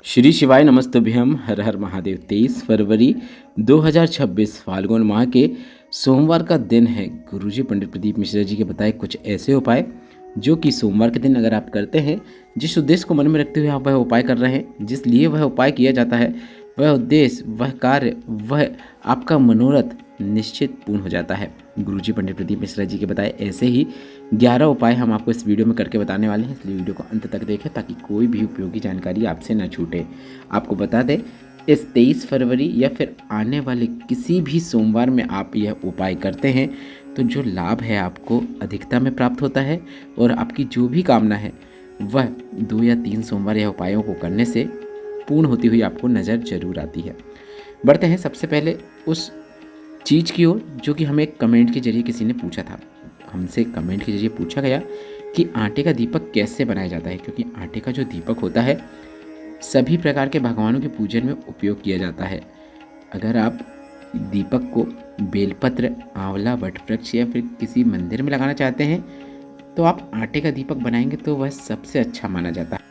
श्री शिवाय नमस्तुभ्यम। हर हर महादेव। 23 फरवरी 2026 फाल्गुन माह के सोमवार का दिन है। गुरुजी पंडित प्रदीप मिश्रा जी के बताए कुछ ऐसे उपाय जो कि सोमवार के दिन अगर आप करते हैं, जिस उद्देश्य को मन में रखते हुए आप वह उपाय कर रहे हैं, जिस लिए वह उपाय किया जाता है, वह उद्देश्य, वह कार्य, वह आपका मनोरथ निश्चित पूर्ण हो जाता है। गुरुजी पंडित प्रदीप मिश्रा जी के बताए ऐसे ही 11 उपाय हम आपको इस वीडियो में करके बताने वाले हैं, इसलिए वीडियो को अंत तक देखें ताकि कोई भी उपयोगी जानकारी आपसे न छूटे। आपको बता दें, इस 23 फरवरी या फिर आने वाले किसी भी सोमवार में आप यह उपाय करते हैं तो जो लाभ है आपको अधिकता में प्राप्त होता है और आपकी जो भी कामना है वह 2 या 3 सोमवार यह उपायों को करने से पूर्ण होती हुई आपको नज़र जरूर आती है। बढ़ते हैं सबसे पहले उस चीज़ की ओर जो कि हमें कमेंट के जरिए किसी ने पूछा था। हमसे कमेंट के जरिए पूछा गया कि आटे का दीपक कैसे बनाया जाता है, क्योंकि आटे का जो दीपक होता है सभी प्रकार के भगवानों के पूजन में उपयोग किया जाता है। अगर आप दीपक को बेलपत्र, आंवला, वटवृक्ष या फिर किसी मंदिर में लगाना चाहते हैं तो आप आटे का दीपक बनाएंगे तो वह सबसे अच्छा माना जाता है।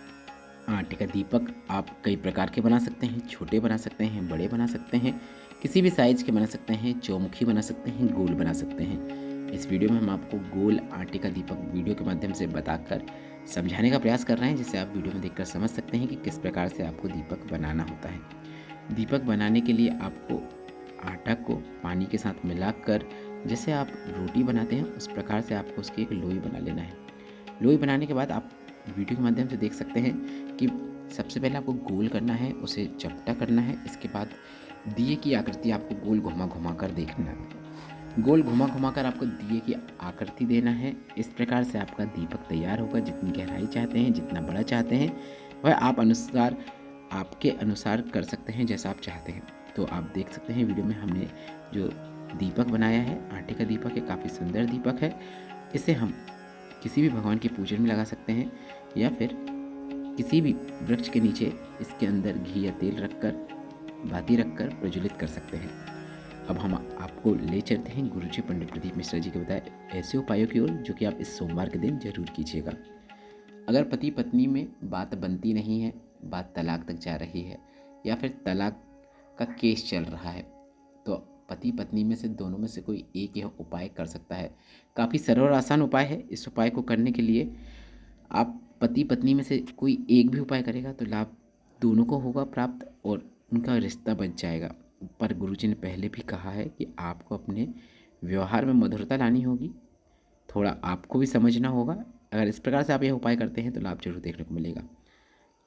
आटे का दीपक आप कई प्रकार के बना सकते हैं, छोटे बना सकते हैं, बड़े बना सकते हैं, किसी भी साइज के बना सकते हैं, चौमुखी बना सकते हैं, गोल बना सकते हैं। इस वीडियो में हम आपको गोल आटे का दीपक वीडियो के माध्यम से बताकर समझाने का प्रयास कर रहे हैं, जिससे आप वीडियो में देखकर समझ सकते हैं कि किस प्रकार से आपको दीपक बनाना होता है। दीपक बनाने के लिए आपको आटा को पानी के साथ मिलाकर, जैसे आप रोटी बनाते हैं उस प्रकार से आपको उसकी एक लोई बना लेना है। लोई बनाने के बाद आप वीडियो के माध्यम से देख सकते हैं कि सबसे पहले आपको गोल करना है, उसे चपटा करना है। इसके बाद दिए की आकृति आपको गोल घुमा घुमा कर देखना है। गोल घुमा घुमा कर आपको दिए की आकृति देना है। इस प्रकार से आपका दीपक तैयार होगा। जितनी गहराई चाहते हैं, जितना बड़ा चाहते हैं, वह आपके अनुसार कर सकते हैं जैसा आप चाहते हैं। तो आप देख सकते हैं वीडियो में हमने जो दीपक बनाया है, आटे का दीपक है, काफ़ी सुंदर दीपक है। इसे हम किसी भी भगवान के पूजन में लगा सकते हैं या फिर किसी भी वृक्ष के नीचे इसके अंदर घी या तेल रखकर, बाती रखकर प्रज्वलित कर सकते हैं। अब हम आपको ले चलते हैं गुरुजी पंडित प्रदीप मिश्रा जी के बताए ऐसे उपायों की ओर जो कि आप इस सोमवार के दिन जरूर कीजिएगा। अगर पति पत्नी में बात बनती नहीं है, बात तलाक तक जा रही है या फिर तलाक का केस चल रहा है, तो पति पत्नी में से दोनों में से कोई एक यह उपाय कर सकता है। काफ़ी सरल और आसान उपाय है। इस उपाय को करने के लिए आप पति पत्नी में से कोई एक भी उपाय करेगा तो लाभ दोनों को होगा प्राप्त और उनका रिश्ता बच जाएगा। पर गुरुजी ने पहले भी कहा है कि आपको अपने व्यवहार में मधुरता लानी होगी, थोड़ा आपको भी समझना होगा। अगर इस प्रकार से आप यह उपाय करते हैं तो लाभ जरूर देखने को मिलेगा।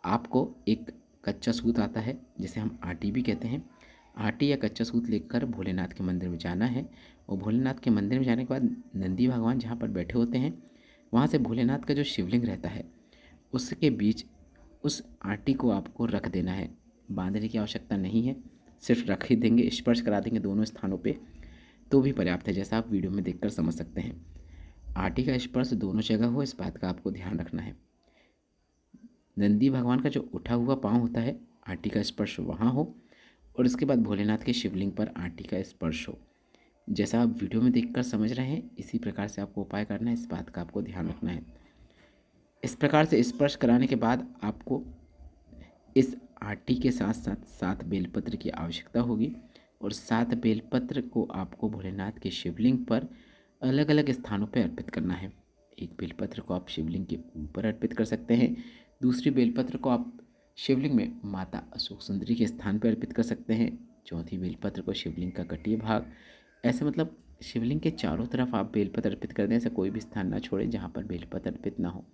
आपको एक कच्चा सूत आता है, जिसे हम आटी भी कहते हैं। आटी या कच्चा सूत लेकर भोलेनाथ के मंदिर में जाना है और भोलेनाथ के मंदिर में जाने के बाद नंदी भगवान जहाँ पर बैठे होते हैं वहाँ से भोलेनाथ का जो शिवलिंग रहता है उसके बीच उस आटी को आपको रख देना है। बांधने की आवश्यकता नहीं है, सिर्फ रख ही देंगे, स्पर्श करा देंगे दोनों स्थानों पे तो भी पर्याप्त है, जैसा आप वीडियो में देखकर समझ सकते हैं। आटी का स्पर्श दोनों जगह हो, इस बात का आपको ध्यान रखना है। नंदी भगवान का जो उठा हुआ पाँव होता है, आटी का स्पर्श वहाँ हो और इसके बाद भोलेनाथ के शिवलिंग पर आटी का स्पर्श हो। जैसा आप वीडियो में देखकर समझ रहे हैं इसी प्रकार से आपको उपाय करना है, इस बात का आपको ध्यान रखना है। इस प्रकार से स्पर्श कराने के बाद आपको इस आटी के साथ साथ 7 बेलपत्र की आवश्यकता होगी और 7 बेलपत्र को आपको भोलेनाथ के शिवलिंग पर अलग अलग स्थानों पर अर्पित करना है। एक बेलपत्र को आप शिवलिंग के ऊपर अर्पित कर सकते हैं, दूसरी बेलपत्र को आप शिवलिंग में माता अशोक सुंदरी के स्थान पर अर्पित कर सकते हैं, चौथी बेलपत्र को शिवलिंग का कटीय भाग, ऐसे मतलब शिवलिंग के चारों तरफ आप बेलपत्र अर्पित कर दें। ऐसा कोई भी स्थान ना छोड़ें जहाँ पर बेलपत्र अर्पित ना हो।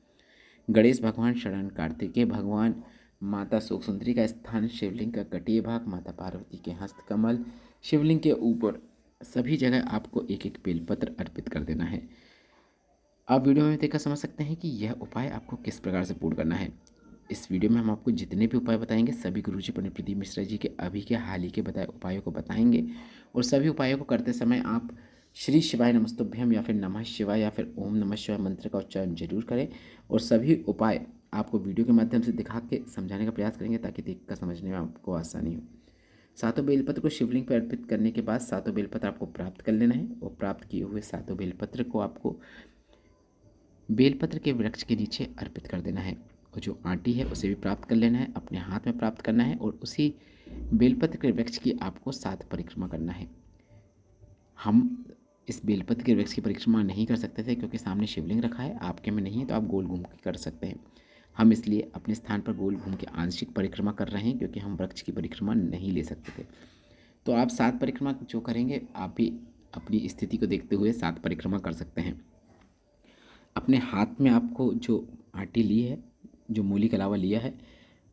गणेश भगवान शरण, कार्तिकेय भगवान, माता अशोक सुंदरी का स्थान, शिवलिंग का कटीय भाग, माता पार्वती के हस्त कमल, शिवलिंग के ऊपर, सभी जगह आपको एक एक बेलपत्र अर्पित कर देना है। आप वीडियो में देखकर समझ सकते हैं कि यह उपाय आपको किस प्रकार से पूर्ण करना है। इस वीडियो में हम आपको जितने भी उपाय बताएंगे सभी गुरुजी पंडित प्रदीप मिश्रा जी के अभी के हाल ही के बताए उपायों को बताएंगे और सभी उपायों को करते समय आप श्री शिवाय नमस्तुभ्यम या फिर नमः शिवाय या फिर ओम नमः शिवाय मंत्र का उच्चारण जरूर करें और सभी उपाय आपको वीडियो के माध्यम से दिखा के समझाने का प्रयास करेंगे ताकि देखकर समझने में आपको आसानी हो। 7 बेलपत्र को शिवलिंग पर अर्पित करने के बाद 7 बेलपत्र आपको प्राप्त कर लेना है और प्राप्त किए हुए 7 बेलपत्र को आपको बेलपत्र के वृक्ष के नीचे अर्पित कर देना है। और जो आंटी है उसे भी प्राप्त कर लेना है, अपने हाथ में प्राप्त करना है और उसी बेलपत्र के वृक्ष की आपको 7 परिक्रमा करना है। हम इस बेलपत्र के वृक्ष की परिक्रमा नहीं कर सकते थे क्योंकि सामने शिवलिंग रखा है, आपके में नहीं है, तो आप गोल घूम के कर सकते हैं। हम इसलिए अपने स्थान पर गोल घूम के आंशिक परिक्रमा कर रहे हैं क्योंकि हम वृक्ष की परिक्रमा नहीं ले सकते थे। तो आप 7 परिक्रमा जो करेंगे, आप भी अपनी स्थिति को देखते हुए 7 परिक्रमा कर सकते हैं। अपने हाथ में आपको जो आटी ली है, जो मूली के अलावा लिया है,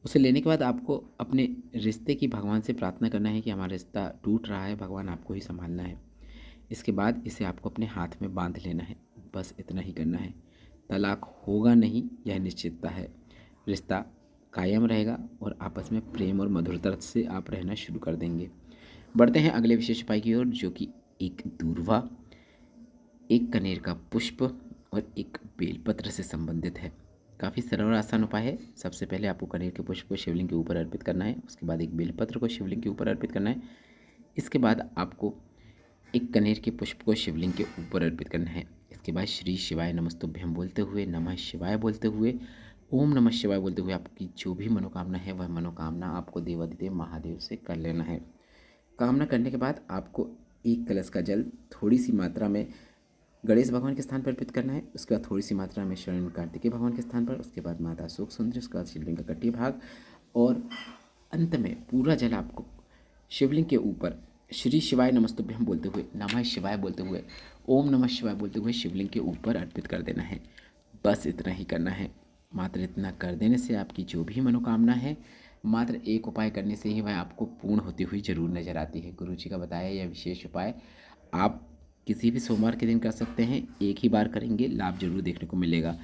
उसे लेने के बाद आपको अपने रिश्ते की भगवान से प्रार्थना करना है कि हमारा रिश्ता टूट रहा है, भगवान आपको ही संभालना है। इसके बाद इसे आपको अपने हाथ में बांध लेना है, बस इतना ही करना है। तलाक होगा नहीं, यह निश्चितता है। रिश्ता कायम रहेगा और आपस में प्रेम और मधुरता से आप रहना शुरू कर देंगे। बढ़ते हैं अगले विशेष उपाय की ओर, जो कि एक दूर्वा, एक कनेर का पुष्प और एक बेलपत्र से संबंधित है। काफ़ी सरल और आसान उपाय है। सबसे पहले आपको कनेर के पुष्प को शिवलिंग के ऊपर अर्पित करना है, उसके बाद एक बेलपत्र को शिवलिंग के ऊपर अर्पित करना है, इसके बाद आपको एक कनेर के पुष्प को शिवलिंग के ऊपर अर्पित करना है। इसके बाद श्री शिवाय नमस्तुभ्यम बोलते हुए, नमः शिवाय बोलते हुए, ओम नमः शिवाय बोलते हुए आपकी जो भी मनोकामना है वह मनोकामना आपको देवाधिदेव महादेव से कर लेना है। कामना करने के बाद आपको एक कलश का जल थोड़ी सी मात्रा में गणेश भगवान के स्थान पर अर्पित करना है, उसके बाद थोड़ी सी मात्रा में शरण कार्तिकेय भगवान के स्थान पर, उसके बाद माता शोक सुंदरी, उसके बाद शिवलिंग का कटी भाग और अंत में पूरा जल आपको शिवलिंग के ऊपर श्री शिवाय नमस्तुभ्यम बोलते हुए, नमः शिवाय बोलते हुए, ओम नमः शिवाय बोलते हुए शिवलिंग के ऊपर अर्पित कर देना है। बस इतना ही करना है। मात्र इतना कर देने से आपकी जो भी मनोकामना है, मात्र एक उपाय करने से ही वह आपको पूर्ण होती हुई जरूर नजर आती है। गुरु जी का बताया यह विशेष उपाय आप किसी भी सोमवार के दिन कर सकते हैं। एक ही बार करेंगे, लाभ जरूर देखने को मिलेगा।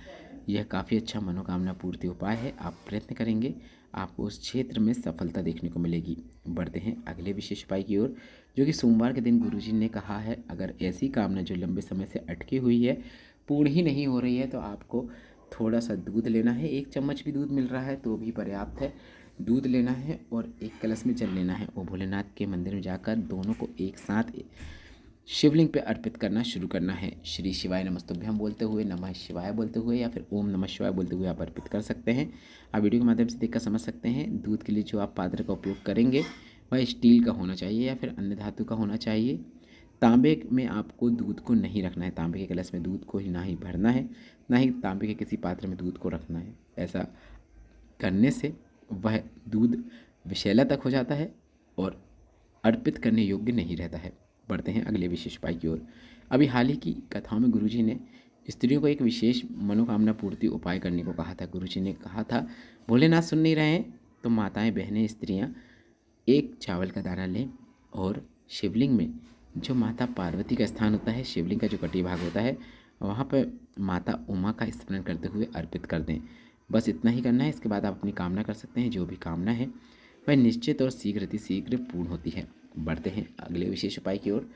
यह काफ़ी अच्छा मनोकामना पूर्ति उपाय है। आप प्रयत्न करेंगे, आपको उस क्षेत्र में सफलता देखने को मिलेगी। बढ़ते हैं अगले विशेष उपाय की ओर, जो कि सोमवार के दिन गुरुजी ने कहा है, अगर ऐसी कामना जो लंबे समय से अटकी हुई है, पूर्ण ही नहीं हो रही है, तो आपको थोड़ा सा दूध लेना है। 1 चम्मच भी दूध मिल रहा है तो भी पर्याप्त है। दूध लेना है और एक कलश में जल लेना है और भोलेनाथ के मंदिर में जाकर दोनों को एक साथ शिवलिंग पे अर्पित करना शुरू करना है। श्री शिवाय नमस्तुभ्यम बोलते हुए, नमः शिवाय बोलते हुए या फिर ओम नमः शिवाय बोलते हुए आप अर्पित कर सकते हैं। आप वीडियो के माध्यम से देखकर समझ सकते हैं। दूध के लिए जो आप पात्र का उपयोग करेंगे वह स्टील का होना चाहिए या फिर अन्य धातु का होना चाहिए। तांबे में आपको दूध को नहीं रखना है। तांबे के कलश में दूध को ही ना ही भरना है, ना ही तांबे के किसी पात्र में दूध को रखना है। ऐसा करने से वह दूध विषैला तक हो जाता है और अर्पित करने योग्य नहीं रहता है। बढ़ते हैं अगले विशेष उपाय की ओर। अभी हाल ही की कथाओं में गुरुजी ने स्त्रियों को एक विशेष मनोकामना पूर्ति उपाय करने को कहा था। गुरुजी ने कहा था, भोलेनाथ सुन नहीं रहे हैं तो माताएं, बहनें, स्त्रियां एक चावल का दाना लें और शिवलिंग में जो माता पार्वती का स्थान होता है, शिवलिंग का जो कटी भाग होता है, वहाँ पर माता उमा का स्मरण करते हुए अर्पित कर दें। बस इतना ही करना है। इसके बाद आप अपनी कामना कर सकते हैं। जो भी कामना है वह निश्चित और शीघ्र पूर्ण होती है। बढ़ते हैं अगले विशेष उपाय की ओर,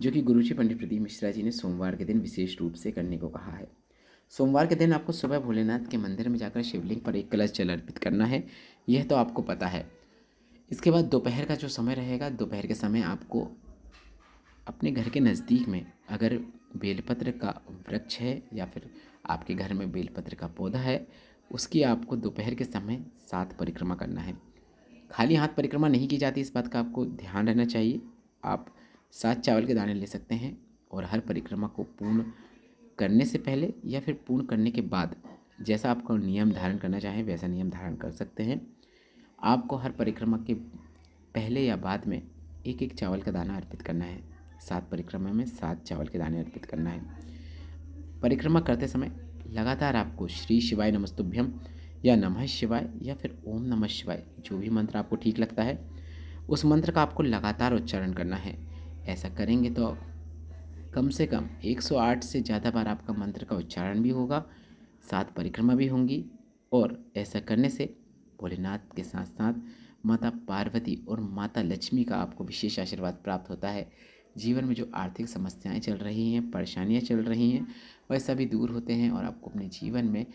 जो कि गुरुजी पंडित प्रदीप मिश्रा जी ने सोमवार के दिन विशेष रूप से करने को कहा है। सोमवार के दिन आपको सुबह भोलेनाथ के मंदिर में जाकर शिवलिंग पर एक कलश जल अर्पित करना है। यह तो आपको पता है। इसके बाद दोपहर का जो समय रहेगा, दोपहर के समय आपको अपने घर के नज़दीक में अगर बेलपत्र का वृक्ष है या फिर आपके घर में बेलपत्र का पौधा है, उसकी आपको दोपहर के समय 7 परिक्रमा करना है। खाली हाथ परिक्रमा नहीं की जाती, इस बात का आपको ध्यान रहना चाहिए। आप 7 चावल के दाने ले सकते हैं और हर परिक्रमा को पूर्ण करने से पहले या फिर पूर्ण करने के बाद, जैसा आपको नियम धारण करना चाहें वैसा नियम धारण कर सकते हैं। आपको हर परिक्रमा के पहले या बाद में एक एक चावल का दाना अर्पित करना है। 7 परिक्रमा में 7 चावल के दाने अर्पित करना है। परिक्रमा करते समय लगातार आपको श्री शिवाय नमस्तुभ्यम या नमः शिवाय या फिर ओम नमः शिवाय, जो भी मंत्र आपको ठीक लगता है, उस मंत्र का आपको लगातार उच्चारण करना है। ऐसा करेंगे तो कम से कम 108 से ज़्यादा बार आपका मंत्र का उच्चारण भी होगा, 7 परिक्रमा भी होंगी और ऐसा करने से भोलेनाथ के साथ साथ माता पार्वती और माता लक्ष्मी का आपको विशेष आशीर्वाद प्राप्त होता है। जीवन में जो आर्थिक समस्याएं चल रही हैं, परेशानियां चल रही हैं, वह सभी दूर होते हैं और आपको अपने जीवन में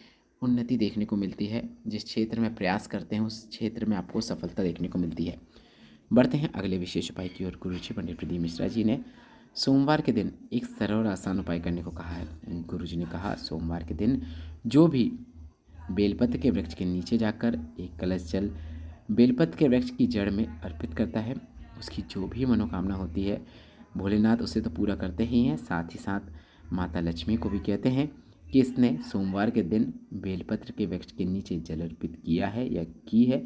उन्नति देखने को मिलती है। जिस क्षेत्र में प्रयास करते हैं उस क्षेत्र में आपको सफलता देखने को मिलती है। बढ़ते हैं अगले विशेष उपाय की ओर। गुरुजी पंडित प्रदीप मिश्रा जी ने सोमवार के दिन एक सरल और आसान उपाय करने को कहा है। गुरुजी ने कहा, सोमवार के दिन जो भी बेलपत्र के वृक्ष के नीचे जाकर एक कलश जल बेलपत्र के वृक्ष की जड़ में अर्पित करता है। उसकी जो भी मनोकामना होती है भोलेनाथ उसे तो पूरा करते ही हैं, साथ ही साथ माता लक्ष्मी को भी कहते हैं कि इसने सोमवार के दिन बेलपत्र के वृक्ष के नीचे जल अर्पित किया है या की है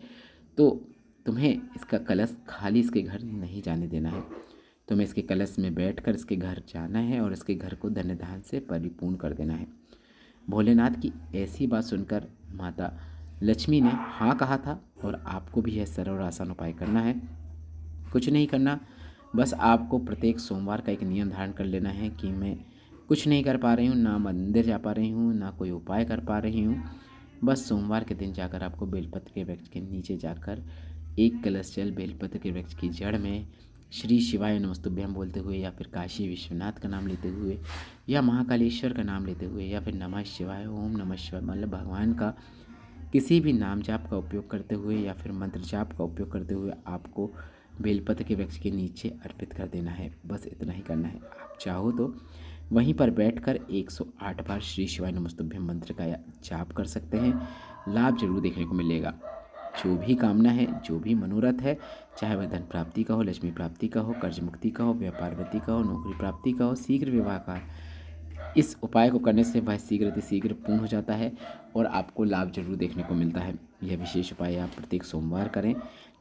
तो तुम्हें इसका कलश खाली इसके घर नहीं जाने देना है। तुम्हें इसके कलश में बैठकर इसके घर जाना है और इसके घर को धन्य धान से परिपूर्ण कर देना है। भोलेनाथ की ऐसी बात सुनकर माता लक्ष्मी ने हाँ कहा था और आपको भी यह सरल और आसान उपाय करना है। कुछ नहीं करना, बस आपको प्रत्येक सोमवार का एक नियम धारण कर लेना है कि मैं कुछ नहीं कर पा रही हूँ, ना मंदिर जा पा रही हूँ, ना कोई उपाय कर पा रही हूँ। बस सोमवार के दिन जाकर आपको बेलपत्र के वृक्ष के नीचे जाकर एक कलश जल बेलपत्र के वृक्ष की जड़ में श्री शिवाय नमस्तुभ्यम बोलते हुए या फिर काशी विश्वनाथ का नाम लेते हुए या महाकालेश्वर का नाम लेते हुए या फिर नमः शिवाय, ओम नमः शिवाय, मतलब भगवान का किसी भी नाम जाप का उपयोग करते हुए या फिर मंत्र जाप का उपयोग करते हुए आपको बेलपत्र के वृक्ष के नीचे अर्पित कर देना है। बस इतना ही करना है। आप चाहो तो वहीं पर बैठकर 108 बार श्री शिवाय नमस्तुभ्यम मंत्र का जाप कर सकते हैं। लाभ जरूर देखने को मिलेगा। जो भी कामना है, जो भी मनोरथ है, चाहे वह धन प्राप्ति का हो, लक्ष्मी प्राप्ति का हो, कर्ज मुक्ति का हो, व्यापार वृद्धि का हो, नौकरी प्राप्ति का हो, शीघ्र विवाह का, इस उपाय को करने से वह शीघ्र पूर्ण हो जाता है और आपको लाभ जरूर देखने को मिलता है। यह विशेष उपाय आप प्रत्येक सोमवार करें।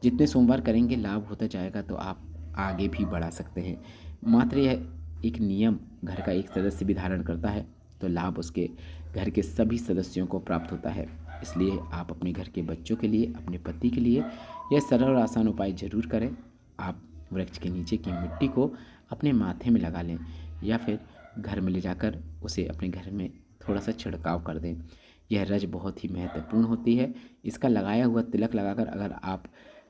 जितने सोमवार करेंगे लाभ होता जाएगा तो आप आगे भी बढ़ा सकते हैं। मात्र यह एक नियम घर का एक सदस्य भी धारण करता है तो लाभ उसके घर के सभी सदस्यों को प्राप्त होता है। इसलिए आप अपने घर के बच्चों के लिए, अपने पति के लिए यह सरल और आसान उपाय जरूर करें। आप वृक्ष के नीचे की मिट्टी को अपने माथे में लगा लें या फिर घर में ले जाकर उसे अपने घर में थोड़ा सा छिड़काव कर दें। यह रज बहुत ही महत्वपूर्ण होती है। इसका लगाया हुआ तिलक लगाकर अगर आप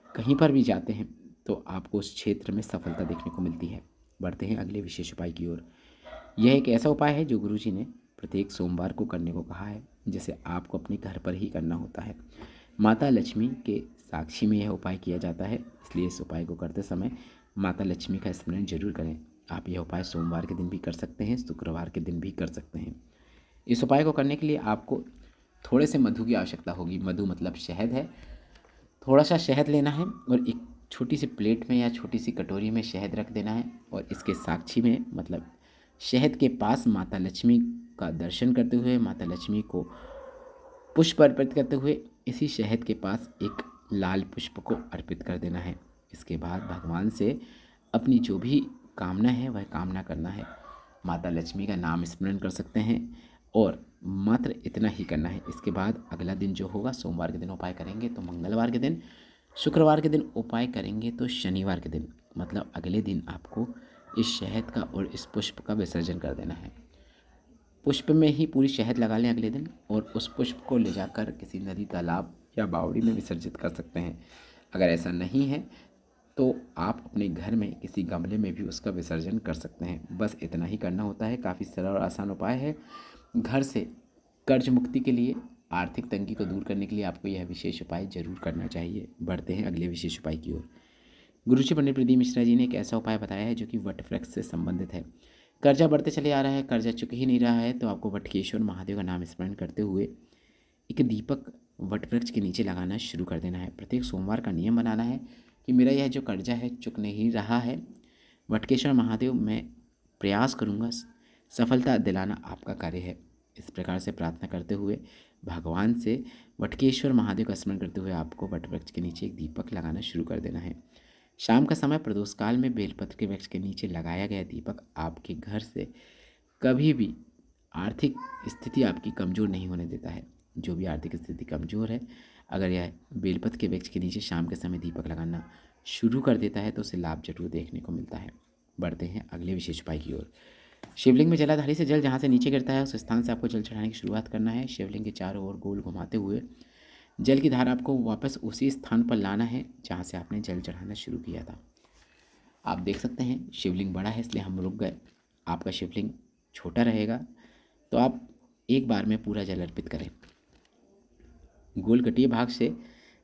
कहीं पर भी जाते हैं तो आपको उस क्षेत्र में सफलता देखने को मिलती है। बढ़ते हैं अगले विशेष उपाय की ओर। यह एक ऐसा उपाय है जो गुरुजी ने प्रत्येक सोमवार को करने को कहा है, जिसे आपको अपने घर पर ही करना होता है। माता लक्ष्मी के साक्षी में यह उपाय किया जाता है, इसलिए इस उपाय को करते समय माता लक्ष्मी का स्मरण जरूर करें। आप यह उपाय सोमवार के दिन भी कर सकते हैं, शुक्रवार के दिन भी कर सकते हैं। इस उपाय को करने के लिए आपको थोड़े से मधु की आवश्यकता होगी। मधु मतलब शहद है। थोड़ा सा शहद लेना है और एक छोटी सी प्लेट में या छोटी सी कटोरी में शहद रख देना है और इसके साक्षी में मतलब शहद के पास माता लक्ष्मी का दर्शन करते हुए, माता लक्ष्मी को पुष्प अर्पित करते हुए इसी शहद के पास एक लाल पुष्प को अर्पित कर देना है। इसके बाद भगवान से अपनी जो भी कामना है वह कामना करना है। माता लक्ष्मी का नाम स्मरण कर सकते हैं और मात्र इतना ही करना है। इसके बाद अगला दिन जो होगा, सोमवार के दिन उपाय करेंगे तो मंगलवार के दिन, शुक्रवार के दिन उपाय करेंगे तो शनिवार के दिन, मतलब अगले दिन आपको इस शहद का और इस पुष्प का विसर्जन कर देना है। पुष्प में ही पूरी शहद लगा लें अगले दिन और उस पुष्प को ले जाकर किसी नदी, तालाब या बावड़ी में विसर्जित कर सकते हैं। अगर ऐसा नहीं है तो आप अपने घर में किसी गमले में भी उसका विसर्जन कर सकते हैं। बस इतना ही करना होता है। काफ़ी सरल और आसान उपाय है। घर से कर्ज मुक्ति के लिए, आर्थिक तंगी को दूर करने के लिए आपको यह विशेष उपाय जरूर करना चाहिए। बढ़ते हैं अगले विशेष उपाय की ओर। गुरुजी पंडित प्रदीप मिश्रा जी ने एक ऐसा उपाय बताया है जो कि वट वृक्ष से संबंधित है। कर्जा बढ़ते चले आ रहा है, कर्जा चुक ही नहीं रहा है, तो आपको वटकेश्वर महादेव का नाम स्मरण करते हुए एक दीपक वट वृक्ष के नीचे लगाना शुरू कर देना है। प्रत्येक सोमवार का नियम बनाना है कि मेरा यह जो कर्जा है चुक नहीं रहा है, वटकेश्वर महादेव मैं प्रयास करूँगा, सफलता दिलाना आपका कार्य है। इस प्रकार से प्रार्थना करते हुए भगवान से वटकेश्वर महादेव का स्मरण करते हुए आपको वट वृक्ष के नीचे एक दीपक लगाना शुरू कर देना है। शाम का समय प्रदोष काल में बेलपत्र के वृक्ष के नीचे लगाया गया दीपक आपके घर से कभी भी आर्थिक स्थिति आपकी कमज़ोर नहीं होने देता है। जो भी आर्थिक स्थिति कमज़ोर है, अगर यह बेलपत्र के वृक्ष के नीचे शाम के समय दीपक लगाना शुरू कर देता है तो उसे लाभ जरूर देखने को मिलता है। बढ़ते हैं अगले विशेष उपाय की ओर। शिवलिंग में जलाधारी से जल जहाँ से नीचे गिरता है उस स्थान से आपको जल चढ़ाने की शुरुआत करना है। शिवलिंग के चारों ओर गोल घुमाते हुए जल की धारा आपको वापस उसी स्थान पर लाना है जहाँ से आपने जल चढ़ाना शुरू किया था। आप देख सकते हैं शिवलिंग बड़ा है इसलिए हम रुक गए। आपका शिवलिंग छोटा रहेगा तो आप एक बार में पूरा जल अर्पित करें। गोल कटिए भाग से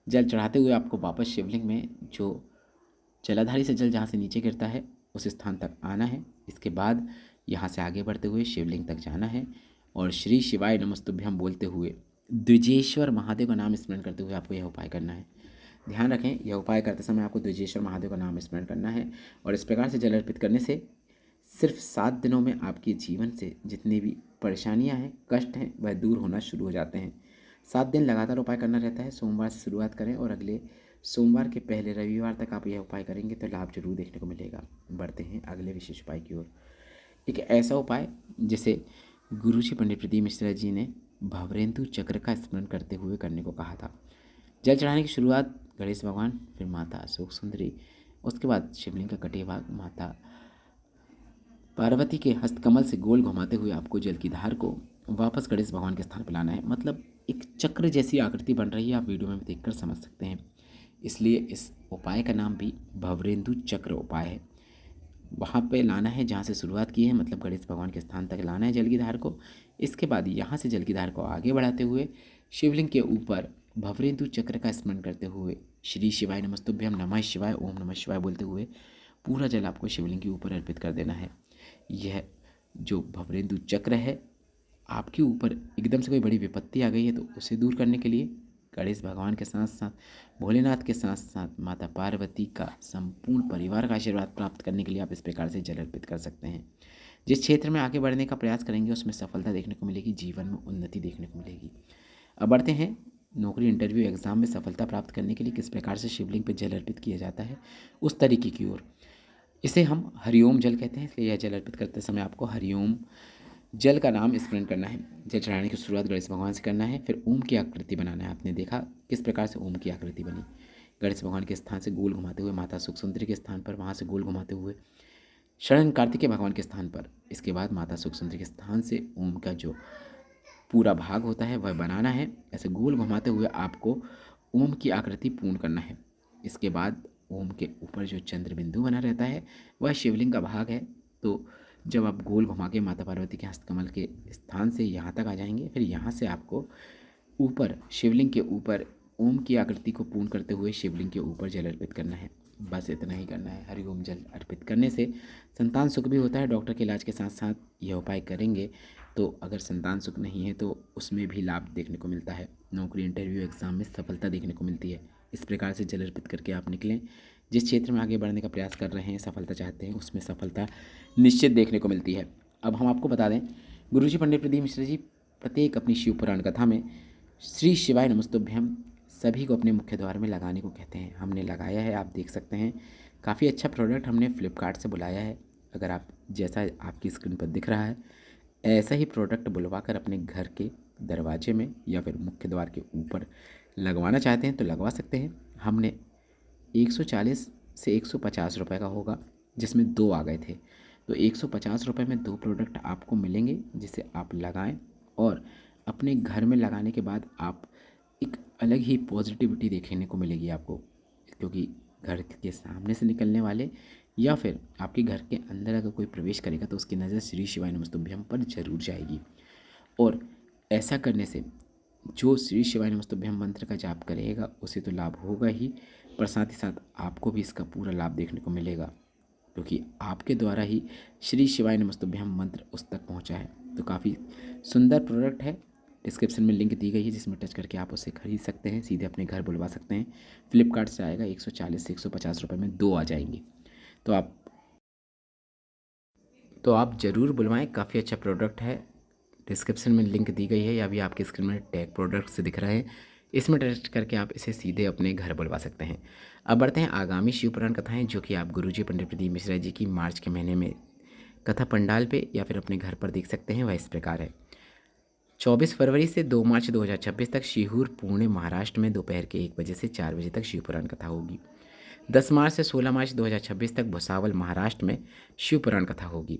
जल चढ़ाते हुए आपको वापस शिवलिंग में जो जलाधारी से जल जहाँ से नीचे गिरता है उस स्थान तक आना है। इसके बाद यहाँ से आगे बढ़ते हुए शिवलिंग तक जाना है और श्री शिवाय नमस्तुभ्यम बोलते हुए द्विजेश्वर महादेव का नाम स्मरण करते हुए आपको यह उपाय करना है। ध्यान रखें, यह उपाय करते समय आपको द्विजेश्वर महादेव का नाम स्मरण करना है और इस प्रकार से जल अर्पित करने से सिर्फ 7 दिनों में आपके जीवन से जितनी भी परेशानियां हैं, कष्ट हैं, वह दूर होना शुरू हो जाते हैं। 7 दिन लगातार उपाय करना रहता है। सोमवार से शुरुआत करें और अगले सोमवार के पहले रविवार तक आप यह उपाय करेंगे तो लाभ जरूर देखने को मिलेगा। बढ़ते हैं अगले विशेष उपाय की ओर। एक ऐसा उपाय जिसे गुरुजी पंडित प्रदीप मिश्रा जी ने भवरेंदु चक्र का स्मरण करते हुए करने को कहा था। जल चढ़ाने की शुरुआत गणेश भगवान, फिर माता अशोक सुंदरी, उसके बाद शिवलिंग का कटे भाग माता पार्वती के हस्तकमल से गोल घुमाते हुए आपको जल की धार को वापस गणेश भगवान के स्थान पर लाना है। मतलब एक चक्र जैसी आकृति बन रही है, आप वीडियो में देखकर समझ सकते हैं। इसलिए इस उपाय का नाम भी भवरेंदु चक्र उपाय है। वहाँ पे लाना है जहाँ से शुरुआत की है, मतलब गणेश भगवान के स्थान तक लाना है जल की धार को। इसके बाद यहाँ से जल की धार को आगे बढ़ाते हुए शिवलिंग के ऊपर भवरेंदु चक्र का स्मरण करते हुए श्री शिवाय नमस्तुभ्यम, नमः शिवाय, ओम नमः शिवाय बोलते हुए पूरा जल आपको शिवलिंग के ऊपर अर्पित कर देना है। यह जो भवरेंदु चक्र है, आपके ऊपर एकदम से कोई बड़ी विपत्ति आ गई है तो उसे दूर करने के लिए गणेश भगवान के साथ साथ भोलेनाथ के साथ साथ माता पार्वती का संपूर्ण परिवार का आशीर्वाद प्राप्त करने के लिए आप इस प्रकार से जल अर्पित कर सकते हैं। जिस क्षेत्र में आगे बढ़ने का प्रयास करेंगे उसमें सफलता देखने को मिलेगी, जीवन में उन्नति देखने को मिलेगी। अब बढ़ते हैं नौकरी, इंटरव्यू, एग्जाम में सफलता प्राप्त करने के लिए किस प्रकार से शिवलिंग पर जल अर्पित किया जाता है उस तरीके की ओर। इसे हम हरिओम जल कहते हैं, इसलिए यह जल अर्पित करते समय आपको हरिओम जल का नाम स्मरण करना है। जल चढ़ाने की शुरुआत गणेश भगवान से करना है, फिर ओम की आकृति बनाना है। आपने देखा किस प्रकार से ओम की आकृति बनी। गणेश भगवान के स्थान से गोल घुमाते हुए माता सुख सुंदरी के स्थान पर, वहाँ से गोल घुमाते हुए शरण कार्तिकेय भगवान के स्थान पर, इसके बाद माता सुख सुंदरी के स्थान से ओम का जो पूरा भाग होता है वह बनाना है। ऐसे गोल घुमाते हुए आपको ओम की आकृति पूर्ण करना है। इसके बाद ओम के ऊपर जो चंद्र बिंदु बना रहता है वह शिवलिंग का भाग है। तो जब आप गोल घुमा के माता पार्वती के हस्तकमल के स्थान से यहाँ तक आ जाएंगे, फिर यहाँ से आपको ऊपर शिवलिंग के ऊपर ओम की आकृति को पूर्ण करते हुए शिवलिंग के ऊपर जल अर्पित करना है। बस इतना ही करना है। हरिओम जल अर्पित करने से संतान सुख भी होता है। डॉक्टर के इलाज के साथ साथ यह उपाय करेंगे तो अगर संतान सुख नहीं है तो उसमें भी लाभ देखने को मिलता है। नौकरी, इंटरव्यू, एग्जाम में सफलता देखने को मिलती है। इस प्रकार से जल अर्पित करके आप निकलें। जिस क्षेत्र में आगे बढ़ने का प्रयास कर रहे हैं, सफलता चाहते हैं, उसमें सफलता निश्चित देखने को मिलती है। अब हम आपको बता दें, गुरुजी पंडित प्रदीप मिश्रा जी प्रत्येक अपनी शिव पुराण कथा में श्री शिवाय नमस्तुभ्यम सभी को अपने मुख्य द्वार में लगाने को कहते हैं। हमने लगाया है, आप देख सकते हैं। काफ़ी अच्छा प्रोडक्ट हमने फ्लिपकार्ट से बुलाया है। अगर आप जैसा आपकी स्क्रीन पर दिख रहा है ऐसा ही प्रोडक्ट बुलवा कर अपने घर के दरवाजे में या फिर मुख्य द्वार के ऊपर लगवाना चाहते हैं तो लगवा सकते हैं। हमने 140 से 150 रुपये का होगा, जिसमें 2 आ गए थे, तो 150 रुपये में 2 प्रोडक्ट आपको मिलेंगे जिसे आप लगाएं और अपने घर में लगाने के बाद आप एक अलग ही पॉजिटिविटी देखने को मिलेगी आपको। क्योंकि घर के सामने से निकलने वाले या फिर आपके घर के अंदर अगर कोई प्रवेश करेगा तो उसकी नज़र श्री शिवाय नमस्तुभ्यम पर जरूर जाएगी। और ऐसा करने से जो श्री शिवाय नमस्तुभ्यम मंत्र का जाप करेगा उसे तो लाभ होगा ही, पर साथ ही साथ आपको भी इसका पूरा लाभ देखने को मिलेगा, क्योंकि आपके द्वारा ही श्री शिवाय नमस्तुभ्यम मंत्र उस तक पहुंचा है। तो काफ़ी सुंदर प्रोडक्ट है। डिस्क्रिप्शन में लिंक दी गई है जिसमें टच करके आप उसे खरीद सकते हैं, सीधे अपने घर बुलवा सकते हैं। फ्लिपकार्ट से आएगा, 140 से 150 रुपये में 2 आ जाएंगे। तो आप ज़रूर बुलवाएं, काफ़ी अच्छा प्रोडक्ट है। डिस्क्रिप्शन में लिंक दी गई है या भी आपकी स्क्रीन में टैग प्रोडक्ट से दिख रहा है, इसमें टच करके आप इसे सीधे अपने घर बुलवा सकते हैं। अब बढ़ते हैं आगामी शिव पुराण कथाएं, जो कि आप गुरुजी पंडित प्रदीप मिश्रा जी की मार्च के महीने में कथा पंडाल पे या फिर अपने घर पर देख सकते हैं। वह इस प्रकार है। 24 फरवरी से 2 मार्च 2026 तक शिहूर, पुणे, महाराष्ट्र में दोपहर के 1 बजे से 4 बजे तक शिव पुराण कथा होगी। 10 मार्च से 16 मार्च 2026 तक भुसावल, महाराष्ट्र में शिव पुराण कथा होगी।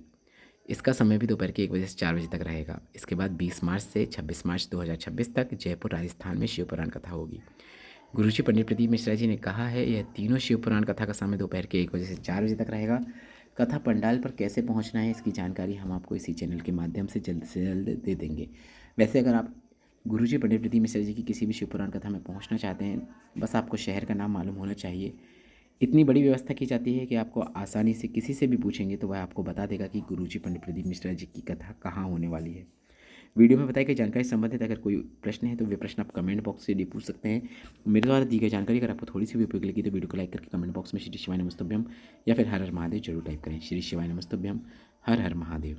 इसका समय भी दोपहर के 1 बजे से 4 बजे तक रहेगा। इसके बाद 20 मार्च से 26 मार्च 2026 तक जयपुर, राजस्थान में शिव पुराण कथा होगी। गुरुजी पंडित प्रदीप मिश्रा जी ने कहा है यह तीनों शिव पुराण कथा का समय दोपहर के 1 बजे से 4 बजे तक रहेगा। कथा पंडाल पर कैसे पहुंचना है इसकी जानकारी हम आपको इसी चैनल के माध्यम से जल्द दे देंगे। वैसे अगर आप गुरुजी पंडित प्रदीप मिश्रा जी की किसी भी शिव पुराण कथा में पहुंचना चाहते हैं, बस आपको शहर का नाम मालूम होना चाहिए। इतनी बड़ी व्यवस्था की जाती है कि आपको आसानी से किसी से भी पूछेंगे तो वह आपको बता देगा कि गुरुजी पंडित प्रदीप मिश्रा जी की कथा कहाँ होने वाली है। वीडियो में बताई गई जानकारी से संबंधित अगर कोई प्रश्न है तो वे प्रश्न आप कमेंट बॉक्स से पूछ सकते हैं। मेरे द्वारा दी गई जानकारी अगर आपको थोड़ी सी भी उपयोगी लगी तो वीडियो को लाइक करके कमेंट बॉक्स में श्री शिवाय नमस्तुभ्यम या फिर हर हर महादेव जरूर टाइप करें। श्री शिवाय नमस्तुभ्यम, हर हर महादेव।